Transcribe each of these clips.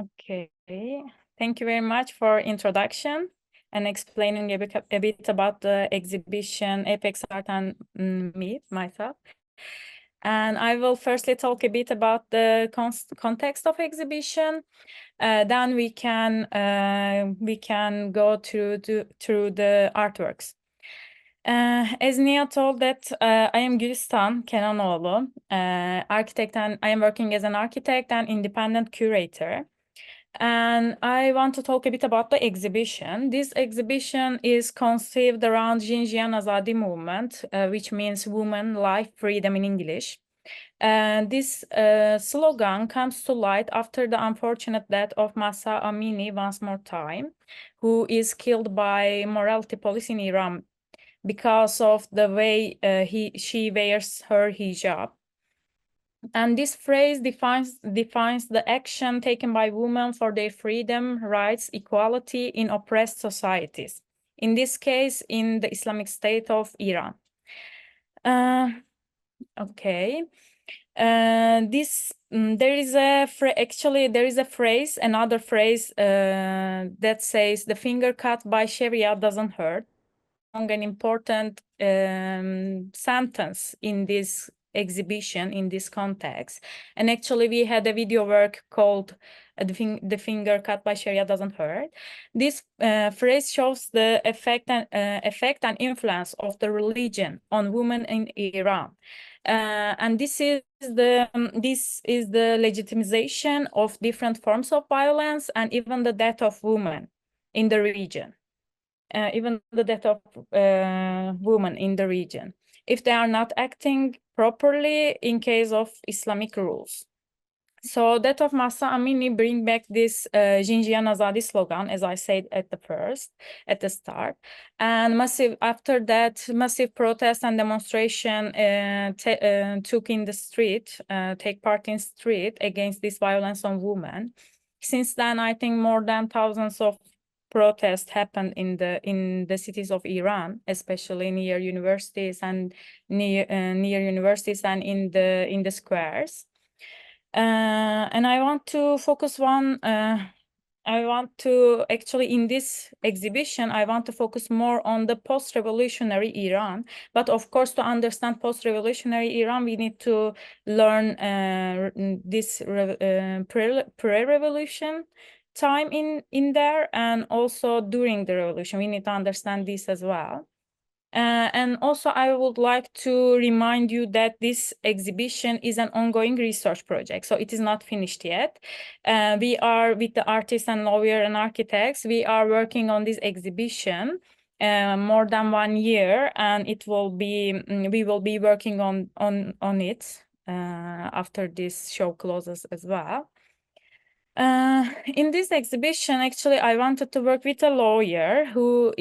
Okay, thank you very much for introduction and explaining a bit about the exhibition Apex Art and myself. And I will firstly talk a bit about the context of exhibition. Then we can go through the artworks. As Nia told that I am Gülistan Kenanoğlu, architect, and I am working as an architect and independent curator. And I want to talk a bit about the exhibition. This exhibition is conceived around Jîyan Azadî movement, which means woman, life, freedom in English. This slogan comes to light after the unfortunate death of Mahsa Amini once more time, who is killed by morality police in Iran because of the way she wears her hijab. And this phrase defines the action taken by women for their freedom, rights, equality in oppressed societies. In this case, in the Islamic State of Iran. Okay. There is a phrase, another phrase that says the finger cut by Sharia doesn't hurt. An important sentence in this exhibition, in this context. And actually we had a video work called the finger cut by Sharia doesn't hurt. This phrase shows the effect and influence of the religion on women in Iran. And this is the legitimization of different forms of violence and even the death of women in the region. Even the death of women in the region, if they are not acting properly in case of Islamic rules. So death of Mahsa Amini bring back this Jîyan Azadî slogan, as I said at the start. And after that, massive protest and demonstration take part in street against this violence on women. Since then, I think more than thousands of protests happened in the cities of Iran, especially near universities and in the squares. And I want to focus in this exhibition, I want to focus more on the post-revolutionary Iran. But of course, to understand post-revolutionary Iran, we need to learn this pre-revolution time in there, and also during the revolution. We need to understand this as well. And also, I would like to remind you that this exhibition is an ongoing research project, so it is not finished yet. We are, with the artists and lawyer and architects, we are working on this exhibition more than 1 year, and we will be working on it after this show closes as well. In this exhibition, actually, I wanted to work with a lawyer who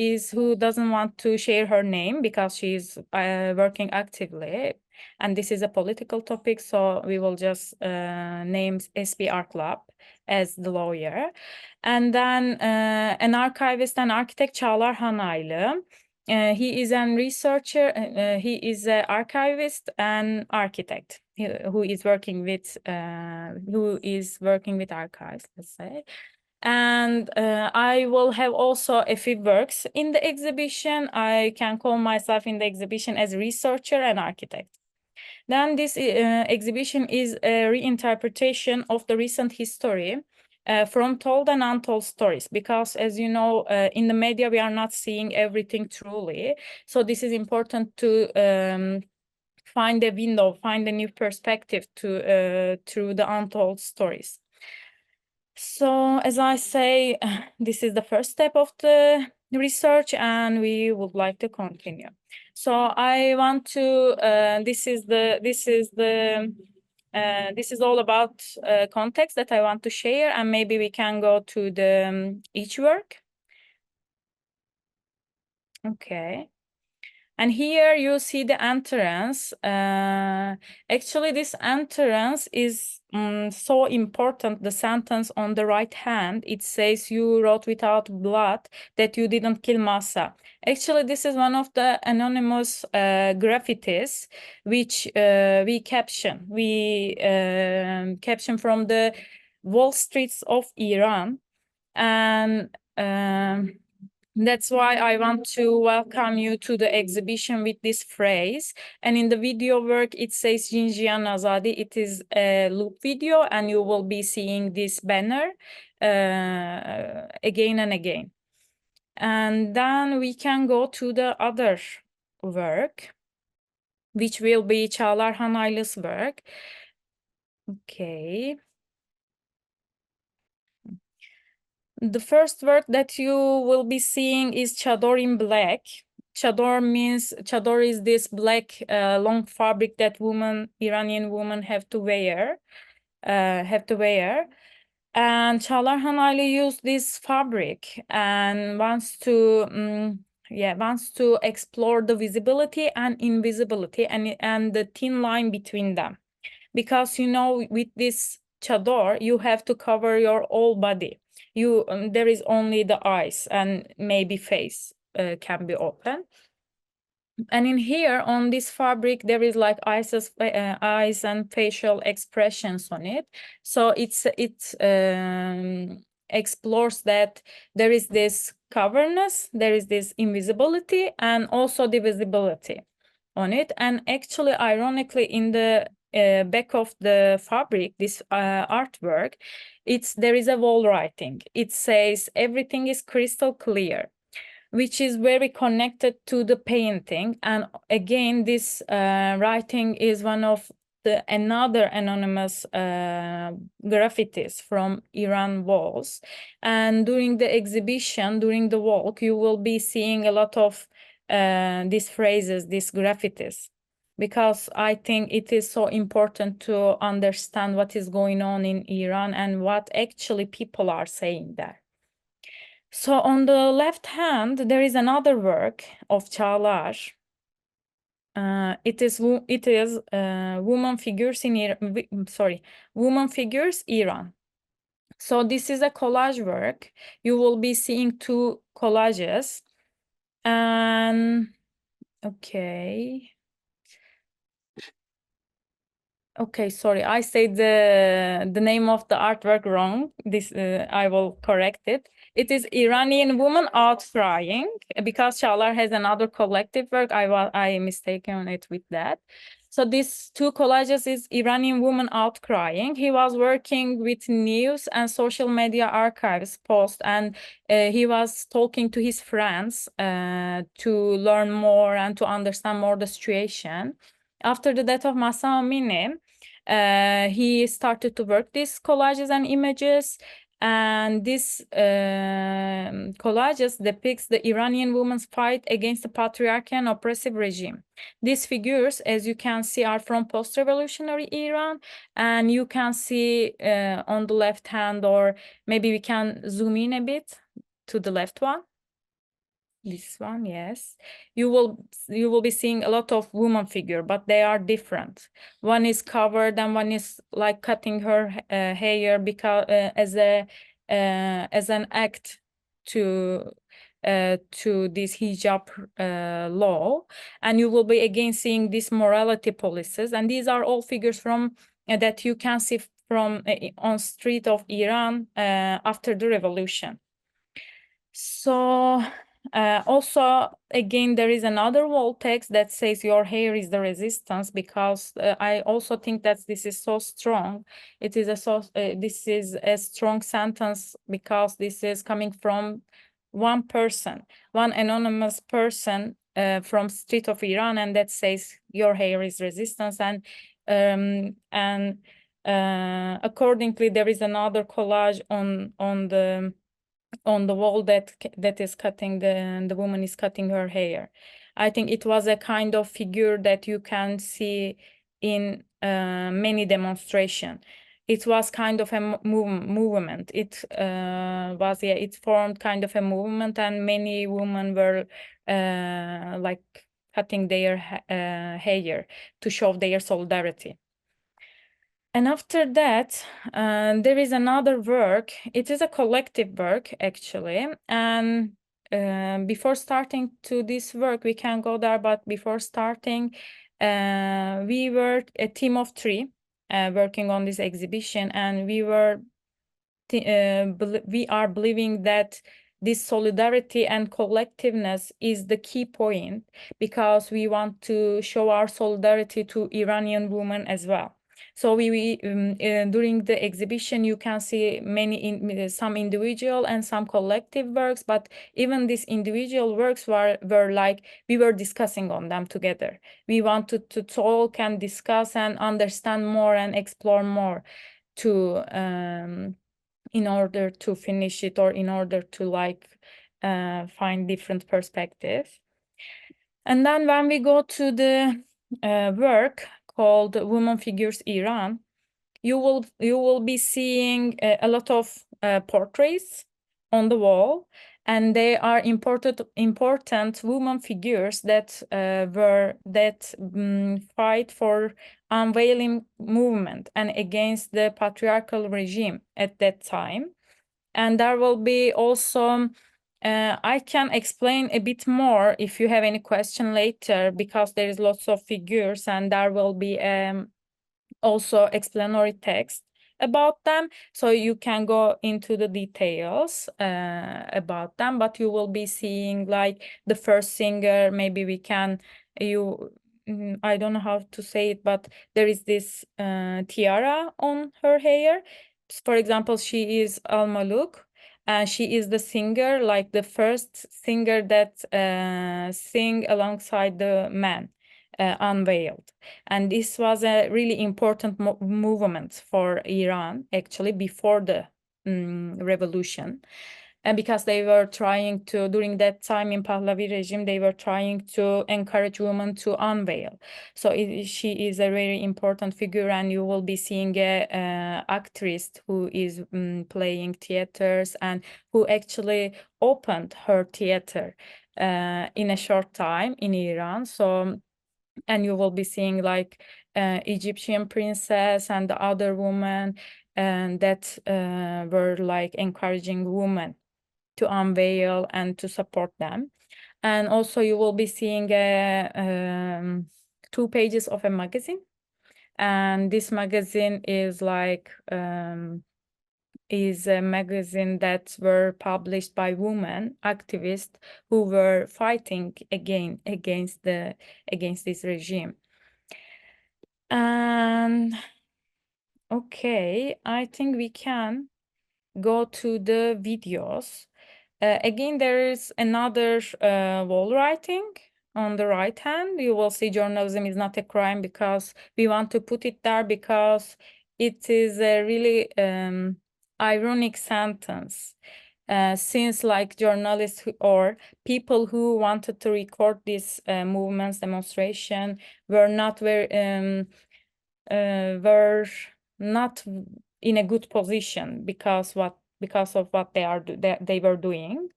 doesn't want to share her name because she's working actively, and this is a political topic, so we will just name SBArchLab as the lawyer. And then an archivist and architect, Çağlar Hanaylı. He is a researcher, he is an archivist and architect who is working with archives, let's say. And I will have also a few works in the exhibition. I can call myself in the exhibition as researcher and architect. Then this exhibition is a reinterpretation of the recent history from told and untold stories, because as you know, in the media we are not seeing everything truly. So this is important to find a window, find a new perspective through the untold stories. So as I say, this is the first step of the research, and we would like to continue. So I want to this is all about context that I want to share, and maybe we can go to the each work. Okay. And here you see the entrance. Actually, this entrance is so important. The sentence on the right hand, it says, "You wrote without blood that you didn't kill Mahsa." Actually, this is one of the anonymous graffitis which we caption. We caption from the wall streets of Iran. And that's why I want to welcome you to the exhibition with this phrase. And in the video work, it says Jîyan, Azadî. It is a loop video, and you will be seeing this banner again and again. And then we can go to the other work, which will be Çağlar Hanaylı's work. Okay. The first work that you will be seeing is Chador in black. Chador is this black long fabric that Iranian women have to wear. And Çağlar Hanaylı used this fabric and wants to explore the visibility and invisibility and the thin line between them. Because, you know, with this chador, you have to cover your whole body. There is only the eyes and maybe face can be open. And in here on this fabric, there is like eyes and facial expressions on it. So it explores that there is this coverness, there is this invisibility, and also the visibility on it. And actually, ironically, in the back of the fabric, this artwork, there is a wall writing. It says everything is crystal clear, which is very connected to the painting. And again, this writing is one of another anonymous graffitis from Iran walls. And during the exhibition, during the walk, you will be seeing a lot of these phrases, these graffitis, because I think it is so important to understand what is going on in Iran and what actually people are saying there. So on the left hand, there is another work of Çağlar. It is woman figures in woman figures Iran. So this is a collage work. You will be seeing two collages. And okay, sorry, I said the name of the artwork wrong. This I will correct it. It is Iranian woman out crying, because Çağlar has another collective work. I mistaken it with that. So these two collages is Iranian woman out crying. He was working with news and social media archives post, and he was talking to his friends to learn more and to understand more the situation. After the death of Mahsa Amini, he started to work these collages and images, and this collages depicts the Iranian woman's fight against the patriarchal and oppressive regime. These figures, as you can see, are from post-revolutionary Iran, and you can see on the left hand, or maybe we can zoom in a bit to the left one. This one, yes. You will be seeing a lot of woman figure, but they are different. One is covered and one is like cutting her hair because as an act to this hijab law. And you will be again seeing these morality policies, and these are all figures from that you can see from on street of Iran after the revolution. So also, again, there is another wall text that says your hair is the resistance, because I also think that this is so strong. This is a strong sentence, because this is coming from one person, one anonymous person from street of Iran, and that says your hair is resistance. And accordingly, there is another collage on the wall that is cutting the woman is cutting her hair. I think it was a kind of figure that you can see in many demonstrations. It was kind of a movement. It formed kind of a movement, and many women were like cutting their hair to show their solidarity. And after that, there is another work. It is a collective work, actually. And before starting to this work, we can go there. But before starting, we were a team of three working on this exhibition. And we were we are believing that this solidarity and collectiveness is the key point, because we want to show our solidarity to Iranian women as well. So during the exhibition, you can see some individual and some collective works, but even these individual works were like, we were discussing on them together. We wanted to talk and discuss and understand more and explore more to in order to finish it, or in order to like find different perspectives. And then when we go to the work called Women Figures Iran, you will be seeing a lot of portraits on the wall, and they are important women figures that fight for unveiling movement and against the patriarchal regime at that time. And there will be also I can explain a bit more if you have any question later, because there is lots of figures, and there will be also explanatory text about them, so you can go into the details about them. But you will be seeing like the first singer, maybe we can, I don't know how to say it, but there is this tiara on her hair. For example, she is Al Maluk, and she is the singer, like the first singer that sing alongside the man, unveiled. And this was a really important movement for Iran, actually, before the revolution. And because they were trying to, during that time in Pahlavi regime, they were trying to encourage women to unveil. So she is a very important figure, and you will be seeing a actress who is playing theaters, and who actually opened her theater in a short time in Iran. So, and you will be seeing like Egyptian princess and the other women, and that were like encouraging women to unveil and to support them. And also you will be seeing 2 pages of a magazine, and this magazine is like is a magazine that were published by women activists who were fighting against this regime. And okay, I think we can go to the videos. Again, there is another wall writing on the right hand. You will see journalism is not a crime, because we want to put it there because it is a really ironic sentence. Since like journalists or people who wanted to record these movements, demonstration, were not in a good position because of what they were doing.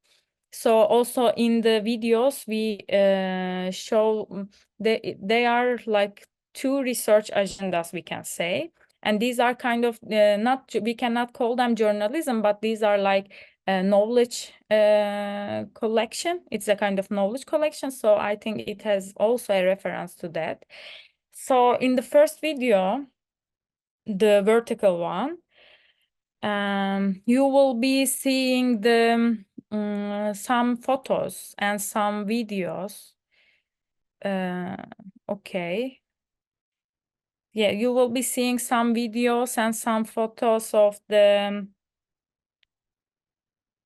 So also in the videos we show they are like 2 research agendas, we can say, and these are kind of we cannot call them journalism, but these are like knowledge collection. It's a kind of knowledge collection, so I think it has also a reference to that. So in the first video, the vertical one, you will be seeing the some photos and some videos. Okay. Yeah, you will be seeing some videos and some photos of the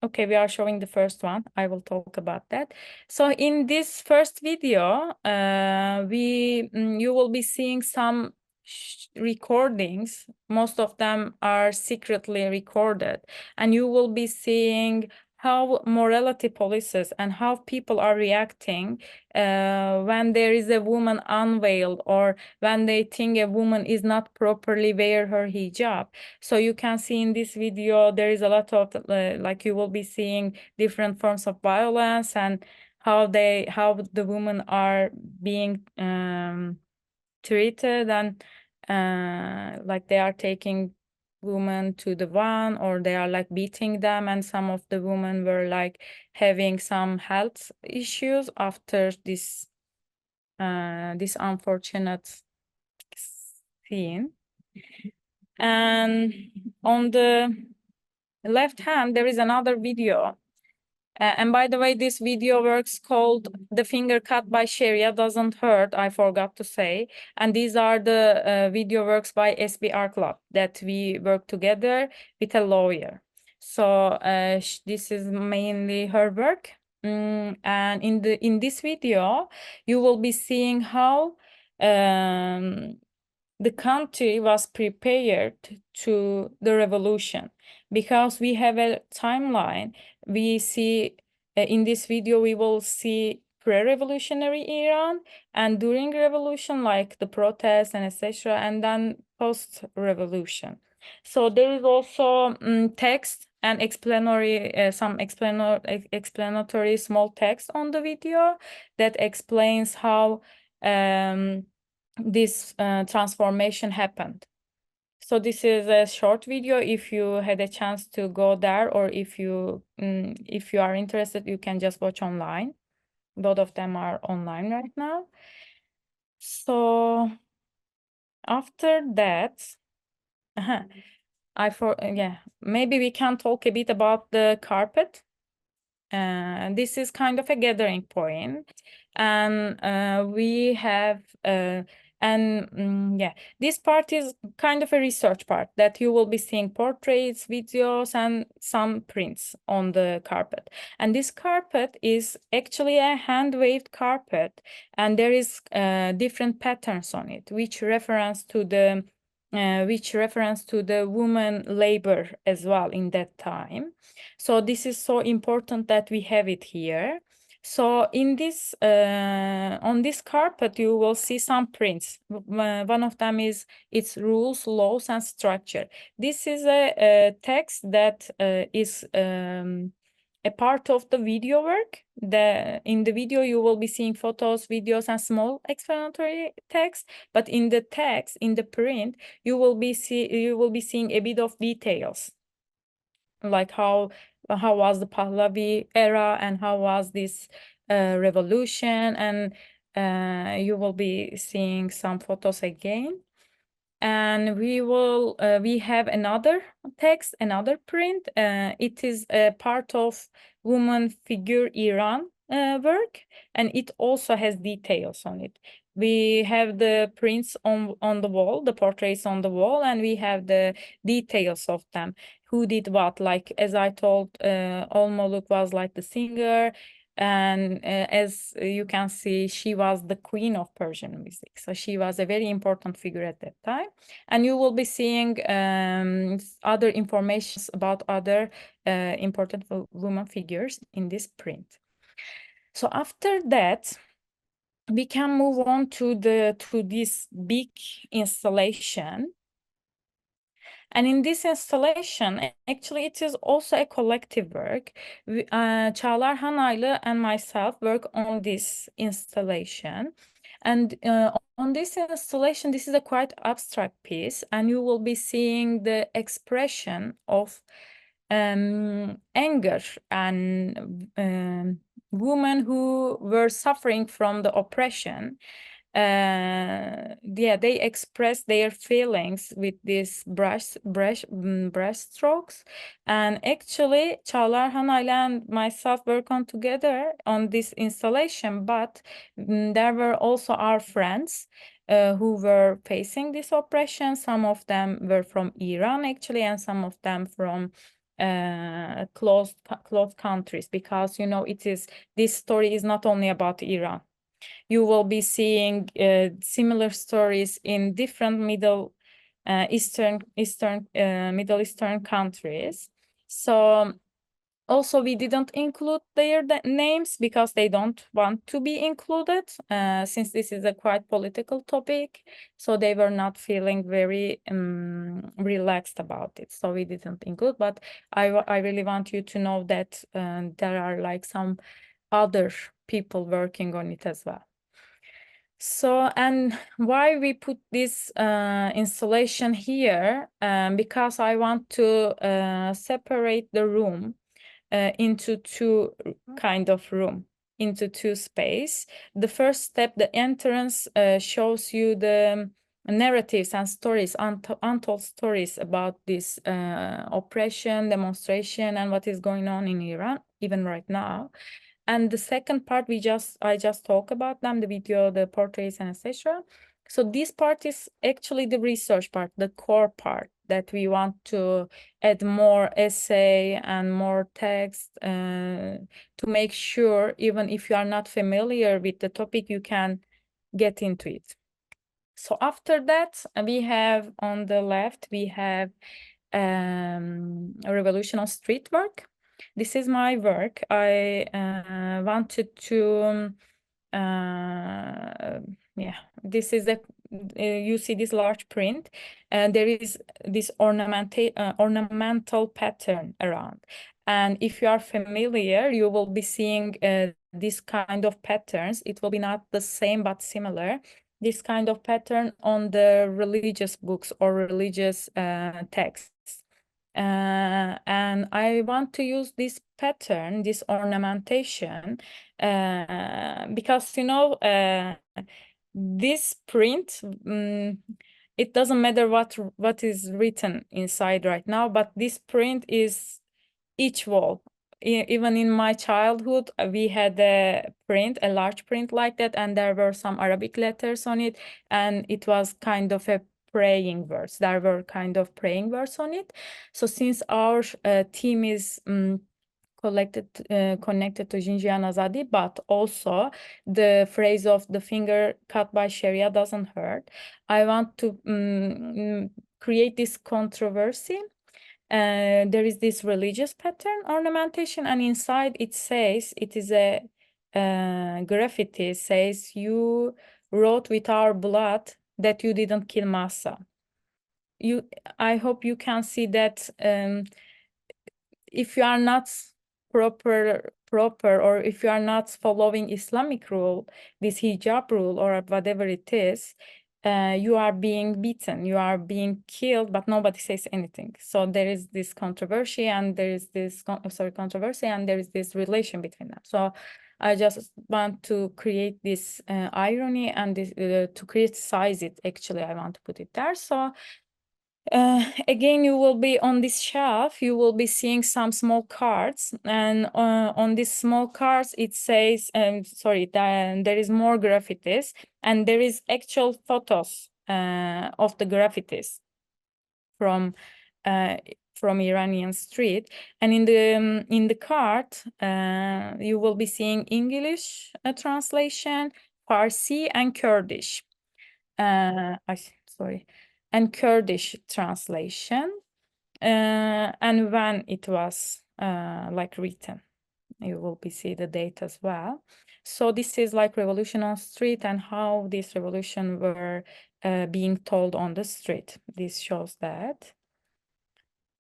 okay, we are showing the first one. I will talk about that. So in this first video, you will be seeing some recordings. Most of them are secretly recorded, and you will be seeing how morality policies and how people are reacting when there is a woman unveiled, or when they think a woman is not properly wear her hijab. So you can see in this video there is a lot of like you will be seeing different forms of violence, and how the women are being treated, and like they are taking women to the van, or they are like beating them, and some of the women were like having some health issues after this unfortunate scene. And on the left hand, there is another video. And by the way, this video works called The Finger Cut by Sharia Doesn't Hurt, I forgot to say. And these are the video works by SBArchLab that we work together with a lawyer. So this is mainly her work. And in this video, you will be seeing how the country was prepared to the revolution, because we have a timeline. We see in this video, we will see pre-revolutionary Iran, and during revolution, like the protests and etc., and then post-revolution. So there is also text and explanatory, some explanatory small text on the video that explains how this transformation happened. So this is a short video. If you had a chance to go there, or if you are interested, you can just watch online. Both of them are online right now. So after that, maybe we can talk a bit about the carpet. This is kind of a gathering point, and we have this part is kind of a research part that you will be seeing portraits, videos, and some prints on the carpet. And this carpet is actually a hand-waved carpet, and there is different patterns on it, which reference to the woman labor as well in that time. So this is so important that we have it here. So in this, on this carpet, you will see some prints. One of them is its rules, laws, and structure. This is a text that is a part of the video work. In the video, you will be seeing photos, videos, and small explanatory text. But in the text, in the print, you will be seeing a bit of details, like how was the Pahlavi era and how was this revolution, and you will be seeing some photos again. And we have another text, another print. It is a part of woman figure Iran work, and it also has details on it. We have the prints on the wall, the portraits on the wall, and we have the details of them. Who did what? Like, as I told, Olmoluk was like the singer, and as you can see, she was the queen of Persian music. So she was a very important figure at that time. And you will be seeing other information about other important women figures in this print. So after that, we can move on to this big installation. And in this installation, actually, it is also a collective work. Çağlar Hanaylı and myself work on this installation. And on this installation, this is a quite abstract piece, and you will be seeing the expression of anger and women who were suffering from the oppression. They express their feelings with these brush strokes. And actually, Çağlar Hanaylı and myself work on together on this installation, but there were also our friends who were facing this oppression. Some of them were from Iran, actually, and some of them from closed countries, because, you know, this story is not only about Iran. You will be seeing similar stories in different Middle Eastern countries. So also, we didn't include their names because they don't want to be included, since this is a quite political topic. So they were not feeling very relaxed about it. So we didn't include, but I really want you to know that there are like some other people working on it as well. So, and why we put this installation here? Because I want to separate the room into two kind of room, into two space. The first step, the entrance, shows you the narratives and stories, untold stories about this oppression, demonstration, and what is going on in Iran, even right now. And the second part, I just talk about them, the video, the portraits, and etc. So this part is actually the research part, the core part, that we want to add more essay and more text to make sure, even if you are not familiar with the topic, you can get into it. So after that, we have on the left, we have a revolution of street work. This is my work. I wanted to, yeah, this is you see this large print, and there is this ornamental pattern around. And if you are familiar, you will be seeing this kind of patterns. It will be not the same, but similar. This kind of pattern on the religious books or religious texts. And I want to use this pattern, this ornamentation, because, you know, this print, it doesn't matter what is written inside right now, but this print is each wall. Even in my childhood, we had a large print like that, and there were some Arabic letters on it, and it was kind of a praying words. There were kind of praying words on it. So since our team is connected to Jîyan Azadî, but also the phrase of the finger cut by Sharia doesn't hurt, I want to create this controversy. There is this religious pattern ornamentation, and inside it says, it is a graffiti, says, "You wrote with our blood that you didn't kill Masa." I hope you can see that if you are not proper, or if you are not following Islamic rule, this hijab rule or whatever it is, you are being beaten, you are being killed, but nobody says anything. So there is this controversy, and there is this controversy, and there is this relation between them. So I just want to create this irony, and this, to criticize it. Actually, I want to put it there. So again, you will be on this shelf, you will be seeing some small cards, and on these small cards it says, there is more graffitis, and there is actual photos of the graffitis from Iranian street. And in the card you will be seeing English translation, Farsi, and Kurdish. And Kurdish translation, and when it was like written. You will be see the date as well. So this is like revolution on street, and how this revolution were being told on the street. This shows that.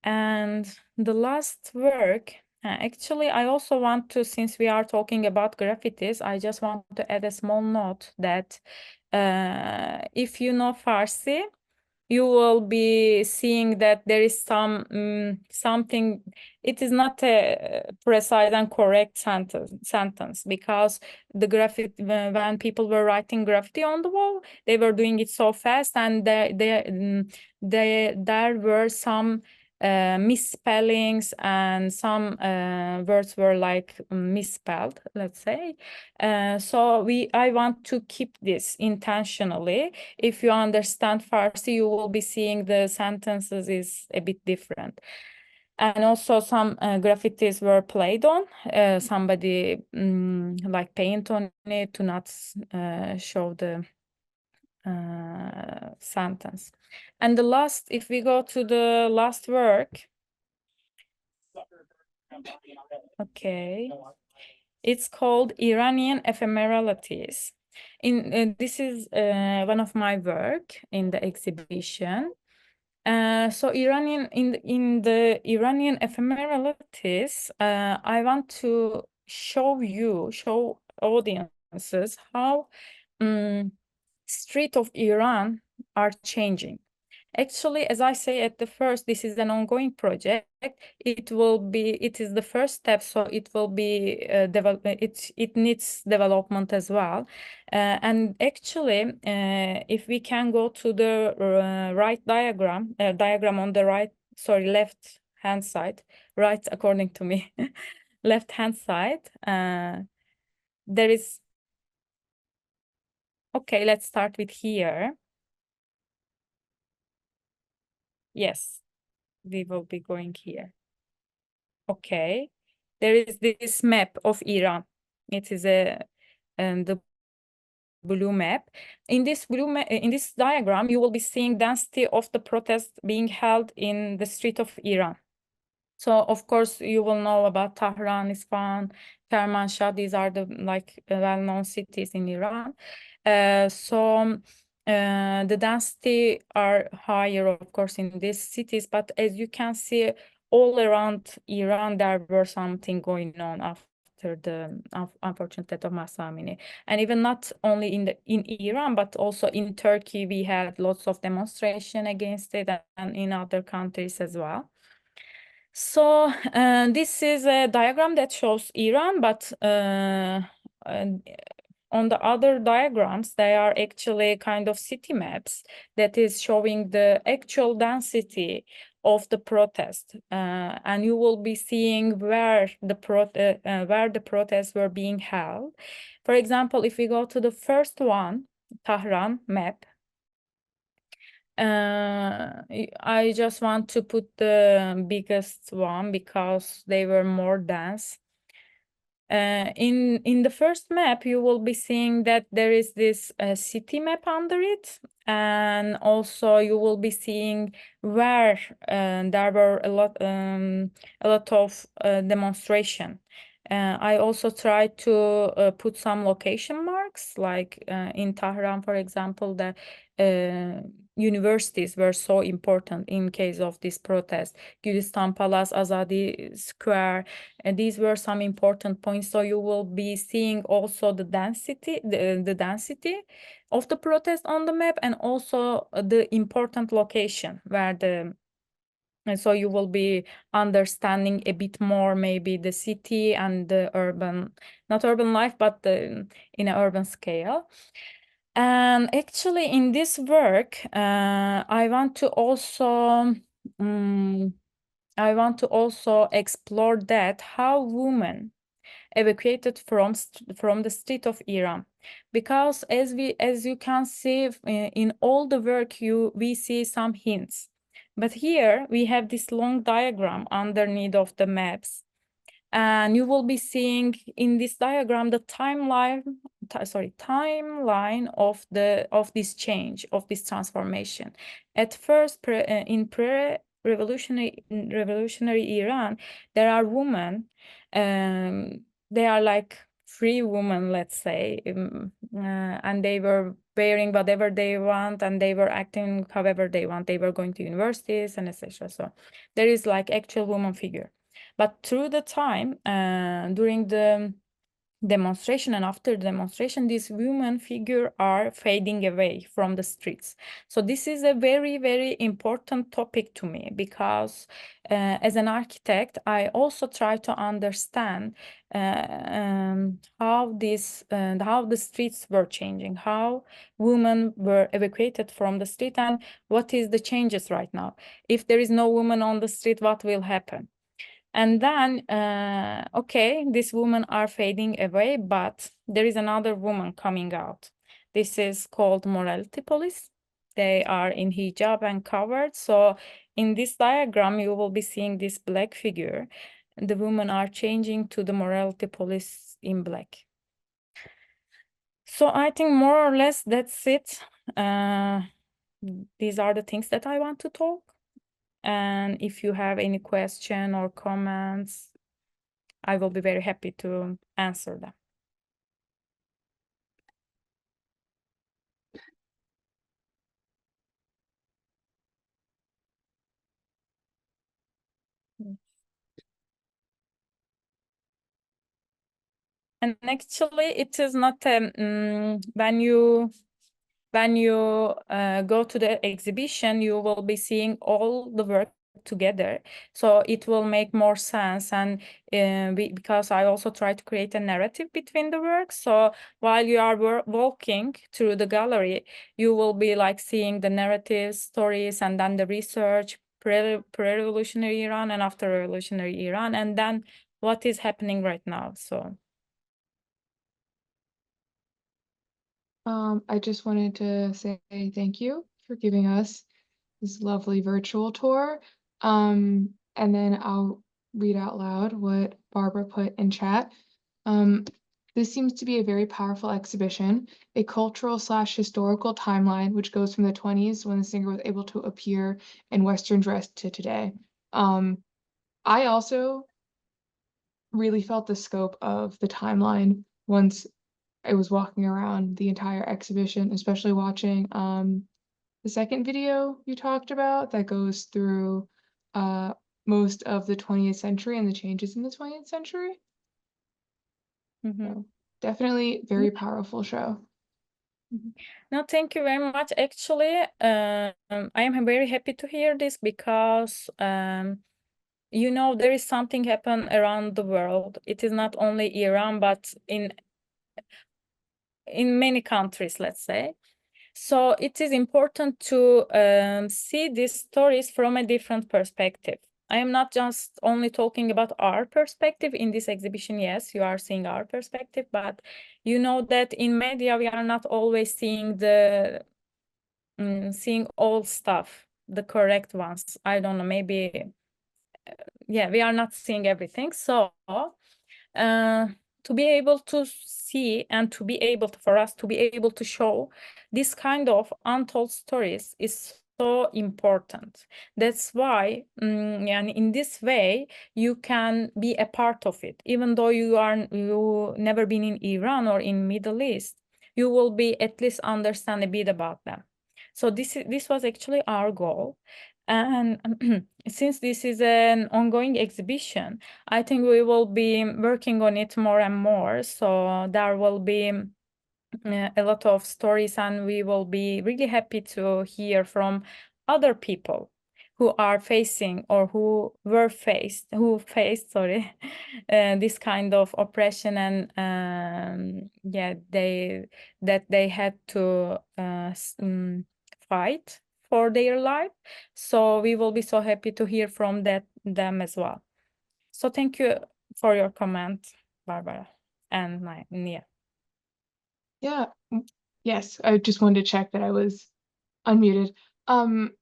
And the last work, actually, I also want to, since we are talking about graffitis, I just want to add a small note that if you know Farsi, you will be seeing that there is something, it is not a precise and correct sentence, because the graffiti, when people were writing graffiti on the wall, they were doing it so fast, and there were some misspellings, and some words were like misspelled, let's say. So I want to keep this intentionally. If you understand Farsi, you will be seeing the sentences is a bit different. And also some graffitis were played on. Somebody like paint on it to not show the sentence. And the last, if we go to the last work, okay, it's called Iranian Ephemeralities. This is one of my work in the exhibition. So in the Iranian ephemeralities, I want to show audiences how street of Iran are changing. Actually, as I say at the first, this is an ongoing project. It is the first step, so it will be it needs development as well. And actually, if we can go to the right diagram on the right, sorry, left hand side, right according to me, left hand side, there is, okay, let's start with here. Yes, we will be going here. Okay, there is this map of Iran. It is the blue map. In this in this diagram, you will be seeing density of the protest being held in the street of Iran. So of course you will know about Tehran, Isfahan, Kermanshah. These are the well-known cities in Iran. The density are higher, of course, in these cities, but as you can see, all around Iran, there were something going on after the unfortunate death of Mahsa Amini. And even not only in Iran, but also in Turkey, we had lots of demonstration against it, and in other countries as well. So this is a diagram that shows Iran, but on the other diagrams, they are actually kind of city maps that is showing the actual density of the protest, and you will be seeing where the protests were being held. For example, if we go to the first one, Tehran map, I just want to put the biggest one because they were more dense. In the first map, you will be seeing that there is this city map under it, and also you will be seeing where there were a lot of demonstration. I also tried to put some location marks, like in Tehran, for example, the universities were so important in case of this protest. Gülistan Palace, Azadî Square, and these were some important points. So you will be seeing also the density, the density of the protest on the map, and also the important location where the, and so you will be understanding a bit more maybe the city and the urban, not urban life, but the, in an urban scale. And actually in this work, I want to also explore that how women evacuated from the street of Iran, because as you can see in all the work we see some hints, but here we have this long diagram underneath of the maps, and you will be seeing in this diagram the timeline of this change, of this transformation. At first, in pre-revolutionary Iran, there are women, they are like free women, let's say, and they were wearing whatever they want, and they were acting however they want. They were going to universities and etc. So there is like actual woman figure. But through the time, during the demonstration and after the demonstration, these women figures are fading away from the streets. So this is a very, very important topic to me, because as an architect, I also try to understand how the streets were changing, how women were evacuated from the street, and what is the changes right now. If there is no woman on the street, what will happen? And then, okay, these women are fading away, but there is another woman coming out. This is called morality police. They are in hijab and covered. So in this diagram, you will be seeing this black figure. The women are changing to the morality police in black. So I think more or less that's it. These are the things that I want to talk. And if you have any question or comments, I will be very happy to answer them. And actually, it is not when you when you go to the exhibition, you will be seeing all the work together, so it will make more sense. And because I also try to create a narrative between the works, so while you are walking through the gallery, you will be like seeing the narrative stories, and then the research, pre-revolutionary Iran and after revolutionary Iran, and then what is happening right now. So I just wanted to say thank you for giving us this lovely virtual tour. And then I'll read out loud what Barbara put in chat. This seems to be a very powerful exhibition, a cultural/historical timeline which goes from the 20s when the singer was able to appear in Western dress to today. I also really felt the scope of the timeline once I was walking around the entire exhibition, especially watching the second video you talked about that goes through most of the 20th century and the changes in the 20th century. So definitely very powerful show. No, thank you very much. Actually, I am very happy to hear this because you know, there is something happen around the world. It is not only Iran, but in many countries, let's say. So it is important to see these stories from a different perspective. I am not just only talking about our perspective in this exhibition. Yes, you are seeing our perspective, but you know that in media we are not always seeing the seeing all stuff, the correct ones. I don't know, maybe yeah, we are not seeing everything. So to be able to see and to be able to, for us to be able to show this kind of untold stories is so important. That's why and in this way you can be a part of it, even though you never been in Iran or in Middle East, you will be at least understand a bit about them. So this was actually our goal. And since this is an ongoing exhibition, I think we will be working on it more and more. So there will be a lot of stories, and we will be really happy to hear from other people who are facing or who faced this kind of oppression, and yeah, they had to fight for their life. So we will be so happy to hear from them as well. So thank you for your comment, Barbara and Nia. Yeah, yes, I just wanted to check that I was unmuted. Sorry,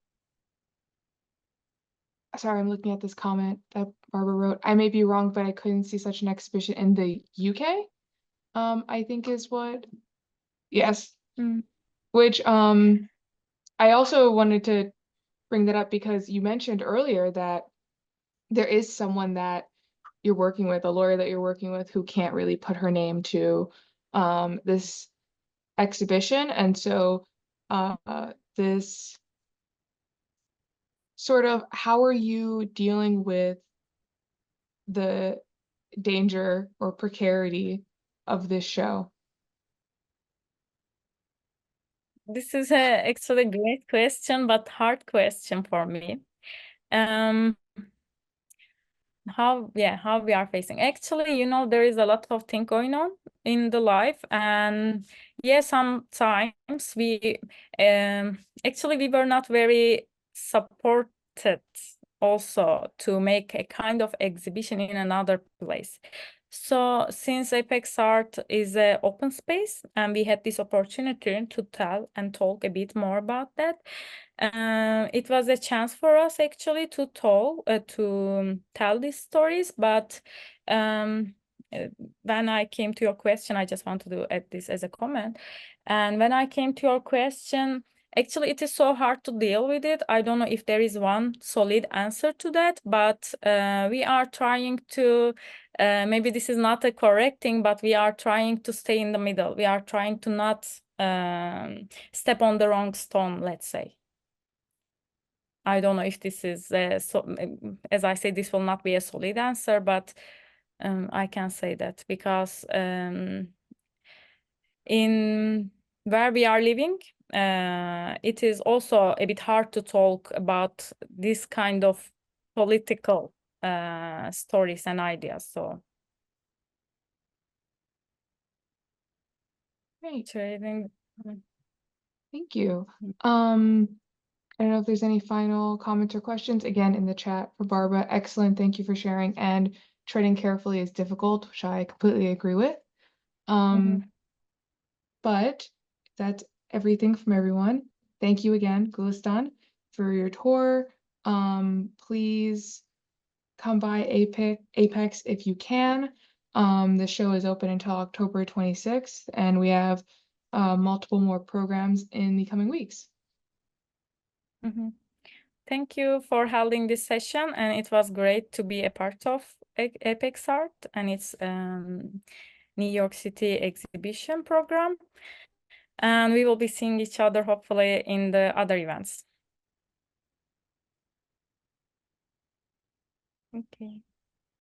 I'm looking at this comment that Barbara wrote. I may be wrong, but I couldn't see such an exhibition in the UK. I think is what. Yes. Which I also wanted to bring that up because you mentioned earlier that there is someone that you're working with, a lawyer that you're working with, who can't really put her name to this exhibition, and so this sort of, how are you dealing with the danger or precarity of this show? This is actually a great question, but hard question for me. How we are facing. Actually, you know, there is a lot of thing going on in the life, and yeah, sometimes we actually we were not very supported also to make a kind of exhibition in another place. So since Apex Art is an open space and we had this opportunity to tell and talk a bit more about that, it was a chance for us actually to tell these stories. But when I came to your question, I just wanted to add this as a comment. And when I came to your question, actually, it is so hard to deal with it. I don't know if there is one solid answer to that, but we are trying to, maybe this is not a correct thing, but we are trying to stay in the middle. We are trying to not step on the wrong stone, let's say. I don't know if this is, so, as I say, this will not be a solid answer, but I can say that because in where we are living, it is also a bit hard to talk about this kind of political stories and ideas. So Great. trading. Thank you. I don't know if there's any final comments or questions, again, in the chat for Barbara. Excellent. Thank you for sharing. And treading carefully is difficult, which I completely agree with. But that's everything from everyone. Thank you again, Gülistan, for your tour. Please come by Apex if you can. The show is open until October 26th, and we have multiple more programs in the coming weeks. Thank you for holding this session, and it was great to be a part of Apex Art and its New York City exhibition program. And we will be seeing each other hopefully in the other events. Okay.